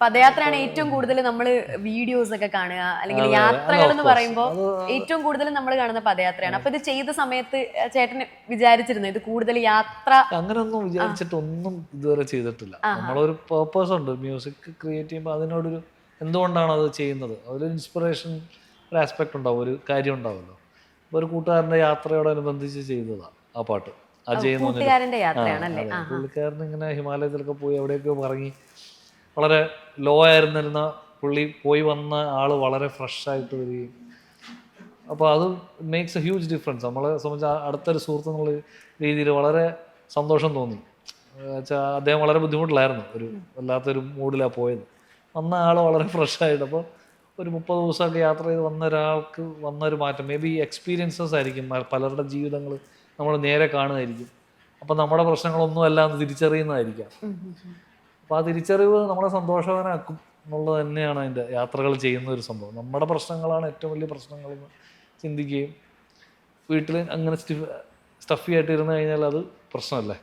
പദയാത്രയാണ് ഏറ്റവും കൂടുതൽ നമ്മൾ വീഡിയോസ് ഒക്കെ കാണുക, അല്ലെങ്കിൽ യാത്രകൾ എന്ന് പറയുമ്പോൾ ഏറ്റവും കൂടുതൽ നമ്മൾ കാണുന്ന പദയാത്രയാണ്. അപ്പൊ ഇത് ചെയ്ത സമയത്ത് ചേട്ടന് വിചാരിച്ചിരുന്നു ഇത് കൂടുതൽ യാത്ര? അങ്ങനെയൊന്നും വിചാരിച്ചിട്ടൊന്നും ഇതുവരെ ചെയ്തിട്ടില്ല. നമ്മളൊരു പേർപ്പസ് ഉണ്ട്, മ്യൂസിക് ക്രിയേറ്റ് ചെയ്യുമ്പോൾ അതിനോടൊരു എന്തുകൊണ്ടാണ് അത് ചെയ്യുന്നത്, അതിലൊരു ഇൻസ്പിറേഷൻ, ഒരു ആസ്പെക്ട് ഉണ്ടാവും, ഒരു കാര്യം ഉണ്ടാവുമല്ലോ. അപ്പോൾ ഒരു കൂട്ടുകാരൻ്റെ യാത്രയോടനുബന്ധിച്ച് ചെയ്തതാണ് ആ പാട്ട്. അജയ് പുള്ളിക്കാരൻ ഇങ്ങനെ ഹിമാലയത്തിലൊക്കെ പോയി അവിടെയൊക്കെ ഇറങ്ങി വളരെ ലോ ആയിരുന്നിരുന്ന പുള്ളി പോയി വന്ന ആൾ വളരെ ഫ്രഷായിട്ട് വരികയും, അപ്പോൾ അത് മേക്സ് എ ഹ്യൂജ് ഡിഫറൻസ്. നമ്മളെ സംബന്ധിച്ച് അടുത്തൊരു സുഹൃത്ത് എന്നുള്ള രീതിയിൽ വളരെ സന്തോഷം തോന്നി. വെച്ചാൽ അദ്ദേഹം വളരെ ബുദ്ധിമുട്ടിലായിരുന്നു, ഒരു വല്ലാത്തൊരു മൂഡിലാണ് പോയത്. വന്ന ആൾ വളരെ ഫ്രഷായിട്ട്, അപ്പോൾ ഒരു 30 ദിവസമൊക്കെ യാത്ര ചെയ്ത് വന്ന ഒരാൾക്ക് വന്നൊരു മാറ്റം, മേ ബി എക്സ്പീരിയൻസസ് ആയിരിക്കും, പലരുടെ ജീവിതങ്ങൾ നമ്മൾ നേരെ കാണുമായിരിക്കും. അപ്പോൾ നമ്മുടെ പ്രശ്നങ്ങളൊന്നും അല്ല എന്ന് തിരിച്ചറിയുന്നതായിരിക്കാം. അപ്പോൾ ആ തിരിച്ചറിവ് നമ്മളെ സന്തോഷവാനാക്കും എന്നുള്ളത് തന്നെയാണ് അതിൻ്റെ യാത്രകൾ ചെയ്യുന്ന ഒരു സംഭവം. നമ്മുടെ പ്രശ്നങ്ങളാണ് ഏറ്റവും വലിയ പ്രശ്നങ്ങളെന്ന് ചിന്തിക്കുകയും, വീട്ടിൽ അങ്ങനെ സ്റ്റഫി ആയിട്ട് ഇരുന്ന് കഴിഞ്ഞാൽ അത് പ്രശ്നമല്ലേ.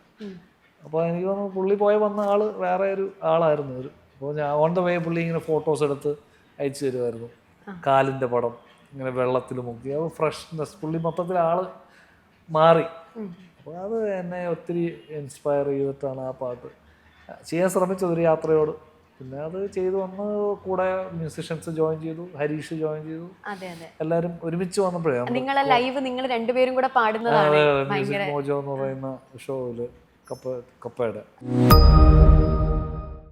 അപ്പോൾ എനിക്ക് തോന്നുന്നു പുള്ളി പോയി വന്ന ആൾ വേറെ ഒരു ആളായിരുന്നു. അപ്പോൾ ഞാൻ ഓൺ ദ വേ പുള്ളി ഇങ്ങനെ ഫോട്ടോസ് എടുത്ത് അയച്ചു തരുമായിരുന്നു, കാലിൻ്റെ പടം ഇങ്ങനെ വെള്ളത്തിൽ മുക്കി. അത് ഫ്രഷ്നെസ്, പുള്ളി മൊത്തത്തിൽ ആൾ മാറി. അപ്പോൾ അത് എന്നെ ഒത്തിരി ഇൻസ്പയർ ചെയ്തിട്ടാണ് ആ പാട്ട് ചെയ്യാൻ ശ്രമിച്ചത് ഒരു യാത്രയോട്. പിന്നെ അത് ചെയ്തു വന്ന് കൂടെ മ്യൂസിഷ്യൻസ് ജോയിൻ ചെയ്തു, ഹരീഷ് ജോയിൻ ചെയ്തു, എല്ലാവരും ഒരുമിച്ച് വന്നപ്പോഴേ നിങ്ങളെ ലൈവ് നിങ്ങൾ രണ്ടുപേരും കൂടെ പാടുന്നതാണ് മ്യൂസിക് മോജോ എന്ന് പറയുന്ന ഷോയില് കപ്പയുടെ